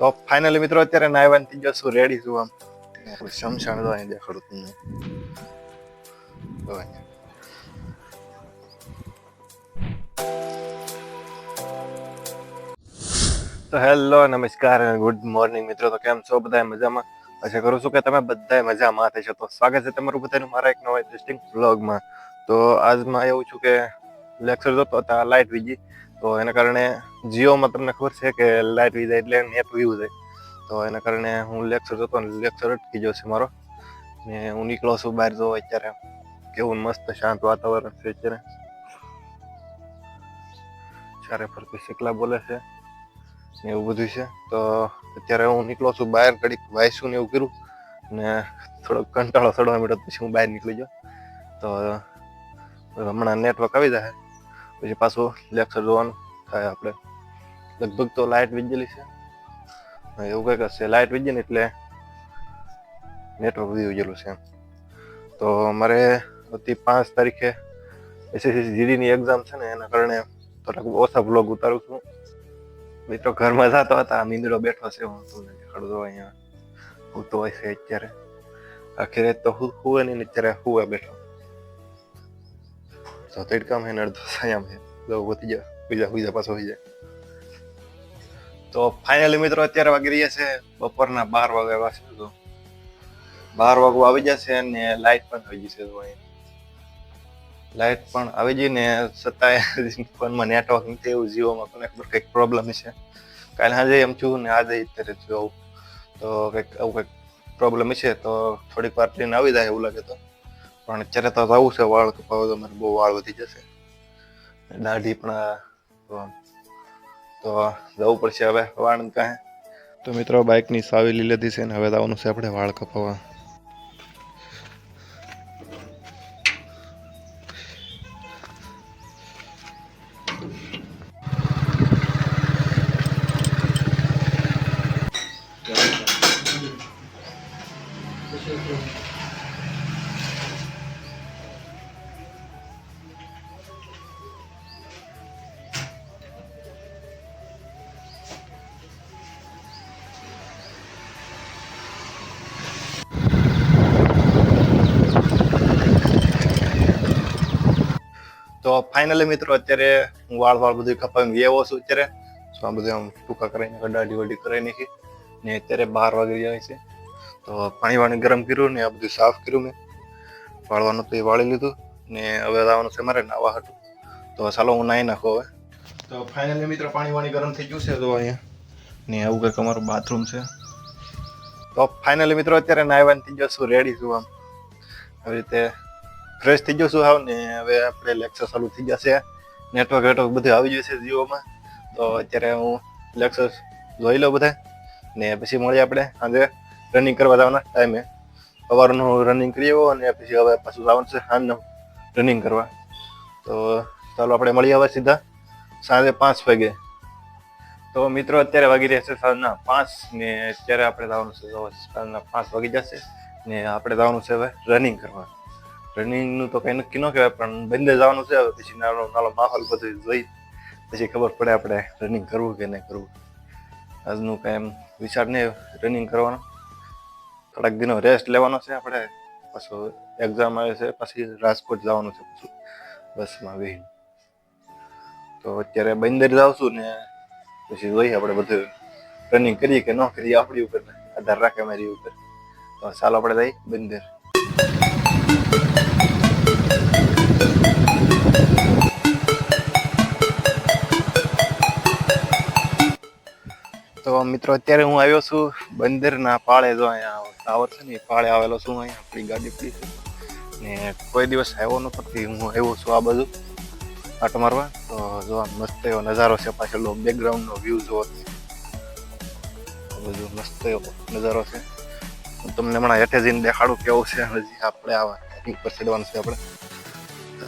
તો ફાઇનલી મિત્રો અત્યારે નાયવાન થઈ જશું, રેડી છું. આમ આપણે શમશાન તો અહીં દેખાડું તમને. તો હેલો, નમસ્કાર, ગુડ મોર્નિંગ મિત્રો. તો કેમ છો બધા? મજામાં? આશા કરું છું કે તમે બધા મજામાં થશો. તો સ્વાગત છે તમારું બધાનું મારા એક નવા ઇન્ટરેસ્ટિંગ વ્લોગમાં. તો આજમાં એવું છું કે લેક્ચર જોતો હતા, લાઇટ વીજી. તો એના કારણે જીઓમાં તમને ખબર છે કે લાઇટ વી જાય એટલે નેટ વીવું જાય. તો એના કારણે હું લેક્ચર જોતો ને લેક્ચર અટકી ગયો છે મારો. ને હું નીકળો છું બહાર. જો અત્યારે કેવું મસ્ત શાંત વાતાવરણ છે અત્યારે. ચારે ફરતી શીકલા બોલે છે ને એવું બધું છે. તો અત્યારે હું નીકળો છું બહાર, ઘડીક વાયસું ને એવું કર્યું ને થોડોક કંટાળો ચડવા માંડ્યો, પછી હું બહાર નીકળી ગયો. તો હમણાં નેટવર્ક આવી જાય પછી પાછું લેક્ચર જોવાનું થાય. આપણે લગભગ તો લાઇટ વીજેલી છે, એવું કંઈક હશે. લાઇટ વીજે ને એટલે નેટવર્ક વી ગયેલું છે. તો મારે 5 તારીખે એસએસસી જીડીની એક્ઝામ છે ને, એના કારણે થોડાક ઓછા બ્લોગ ઉતારું છું. મિત્રો ઘરમાં જતો હતા, મીંદડો બેઠો છે. હું તમને દેખાડું. તો અહીંયા હું તો હોય છે અત્યારે. આખી રાત તો હુવે નહીં, અત્યારે હુવા બેઠો. તો તડકામ હે ને અડધો સાયામ હે. વધી જાય બીજા પાછો હોઈ જાય. તો ફાઇનલી મિત્રો અત્યારે વાગી રહ્યા છે બપોરના 12 વાગ્યા છે. તો 12 વાગવા આવી જશે અને લાઇટ પણ આવી જશે. તો અહીંયા લાઇટ પણ આવી જઈ ને છતાંય ફોનમાં નેટવર્ક નથી એવું. જીઓમાં પણ ખબર કંઈક પ્રોબ્લેમ છે. કાલે સાંજે એમ થયું ને આજે અત્યારે થયું. તો કંઈક આવું કંઈક પ્રોબ્લેમ છે. તો થોડીક વાર ટ્રેન આવી જાય એવું લાગે. તો પણ અત્યારે તો જવું છે વાળ કપાવવા. તો મારે બહુ વાળ વધી જશે, દાઢી પણ. તો જવું પડશે હવે વાળ કાંઈ. તો મિત્રો બાઇકની સાવી લઈ લીધી છે ને હવે જવાનું છે આપણે વાળ કપાવવા. તો ફાઇનલી મિત્રો અત્યારે હું વાળ બધું કપાવીને એવો છું અત્યારે. તો આ બધું આમ ટૂંકા કરાવીને દાઢી વાઢી કરાવી નાખી ને અત્યારે 12 વાગી જાય છે. તો પાણી ગરમ કર્યું ને આ બધું સાફ કર્યું મેં. વાળવાનું તો એ વાળી લીધું ને હવે આવવાનું છે મારે નાવા હતું. તો ચાલો હું નાહી નાખો હવે. તો ફાઇનલી મિત્રો પાણી ગરમ થઈ ગયું છે. તો અહીંયા ને આવું કંઈક અમારું બાથરૂમ છે. તો ફાઇનલી મિત્રો અત્યારે નાહવાનું થઈ જશું, રેડી છું. આમ આવી રીતે ફ્રેશ થઈ જશું હાવ ને હવે આપણે લેક્ચર ચાલુ થઈ જશે. નેટવર્ક બધું આવી જશે જીઓમાં. તો અત્યારે હું લેક્ચર જોઈ લઉં બધા ને પછી મળીએ આપણે સાંજે રનિંગ કરવા જવાના ટાઈમે. સવારનું રનિંગ કરી આવો અને પછી હવે પાછું જવાનું છે સાંજનું રનિંગ કરવા. તો ચાલો આપણે મળીએ હવે સીધા સાંજે 5 વાગે. તો મિત્રો અત્યારે વાગી રહ્યા છે સાંજના 5 ને અત્યારે આપણે જવાનું છે સાંજના 5 વાગી જશે ને આપણે જવાનું છે હવે રનિંગ કરવા. રનિંગનું તો કંઈ નક્કી ન કહેવાય, પણ બંને જવાનું છે. હવે પછી નાનો માહોલ બધું જોઈ પછી ખબર પડે આપણે રનિંગ કરવું કે નહીં કરવું. આજનું કાંઈ એમ વિચાર નહીં રનિંગ કરવાનો. થોડાક દિનો રેસ્ટ લેવાનો છે આપણે. પાછું એક્ઝામ આવે છે, પછી રાજકોટ જવાનું છે પાછું બસમાં બેસીને. તો અત્યારે બંદર જાઉં છું ને પછી જોઈએ આપણે બધું રનિંગ કરીએ કે ન કરીએ, આપણી ઉપર આધાર રાખે મારી ઉપર. તો ચાલો આપણે જઈએ બંદર. તો મિત્રો અત્યારે હું આવ્યો છું બંદરના પાળે. જો અહીંયા ટાવર છે ને એ પાળે આવેલો છું. અહીંયા આપણી ગાડી પડી છે ને કોઈ દિવસ આવ્યો નતો. હું આવ્યો છું આ બાજુ આટો મારવા. તો જો મસ્ત એવો નજારો છે. પાછળ બેકગ્રાઉન્ડનો વ્યૂ જોવો, બધું મસ્ત એવો નજારો છે. હું તમને હમણાં હેઠે જઈને દેખાડું કેવું છે. હજી આપણે આવા ઉપર ચડવાનું છે આપણે.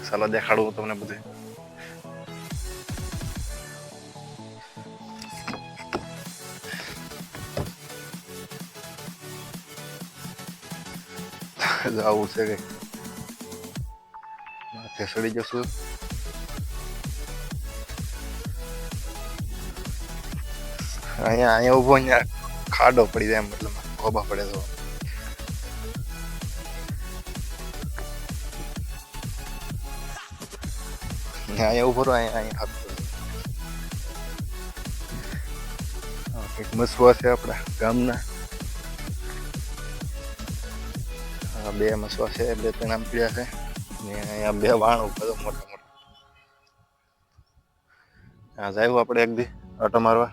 ચાલો દેખાડું હું તમને બધું. આવું છે કે માથે ચડી જશું. અહીંયા ઊભો, અહીંયા ખાડો પડી જાય એમ, મતલબ ખોબા પડે તો અહીંયા ઉભો રહો, અહીંયા હાથ કંઈક મસવા છે આપણા ગામના. બે મસવા છે, 2-3 આમ પીડ્યા છે ને અહીંયા 2 વાણ બધો મોટા મોટા. હા જાય આપણે એક દી આટો મારવા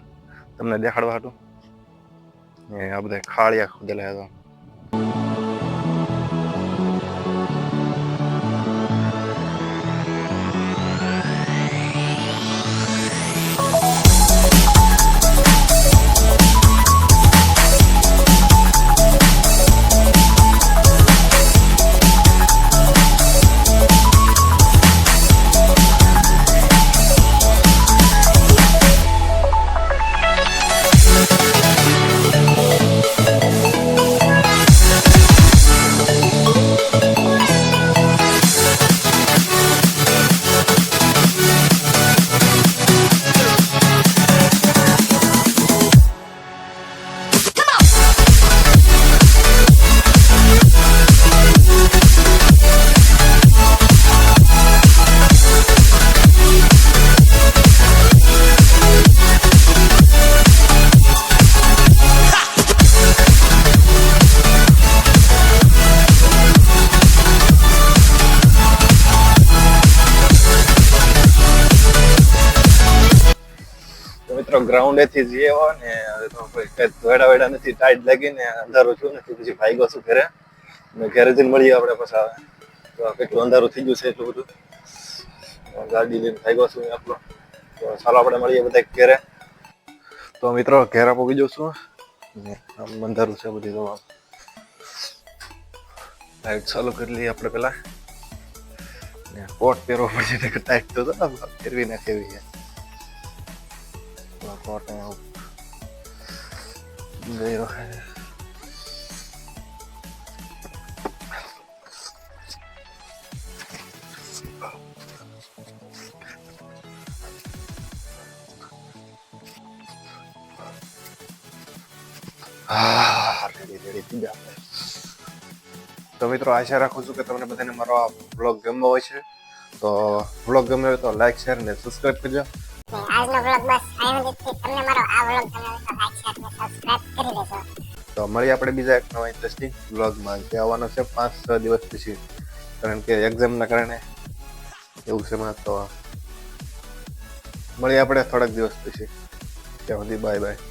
તમને દેખાડવા હતું ને. આ બધા ખાળિયા ખોદેલા હતા. મિત્રો ગ્રાઉન્ડ થી જઈએ હો ને વેડા નથી, ટાઈટ લાગીને અંધારું છું નથી, પછી ભાગ્યો છું ઘરે ને. ઘરે જઈને મળીએ આપણે પછી. આવે તો કેટલું અંધારું થઈ ગયું છે એટલું બધું. ગાડી લઈને ભાગ્યો છું આપણો. તો ચાલો આપણે મળીએ બધા ઘરે. તો મિત્રો ઘેરા પહોંચી જઉં છું ને. આમ અંધારું છે બધી. તો લાઈટ ચાલુ કરી લઈએ આપણે પેલા ને. કોટ પહેરવો પડશે, ટાઈટ તો ફેરવી નાખે એવી છે. કોટ જઈ રહ્યો છે. તો મિત્રો આશા રાખું છું કે તમને બધાને મારો આ વ્લોગ ગમ્યો હોય છે. તો વ્લોગ ગમ્યો હોય તો લાઈક, શેર ને સબસ્ક્રાઇબ કરજો. આજનો વ્લોગ બસ અહીંયા સુધી. તમને મારો આ વ્લોગ ગમ્યો હોય તો લાઈક, શેર ને સબસ્ક્રાઇબ કરી દેજો. તો મળીએ આપણે બીજા એક નવા ઇન્ટરેસ્ટિંગ વ્લોગમાં. જે આવવાનો છે 5-6 દિવસ પછી, કારણ કે એક્ઝામના કારણે એવું છે. તો મળીએ આપણે થોડાક દિવસ પછી. ત્યાં સુધી બાય બાય.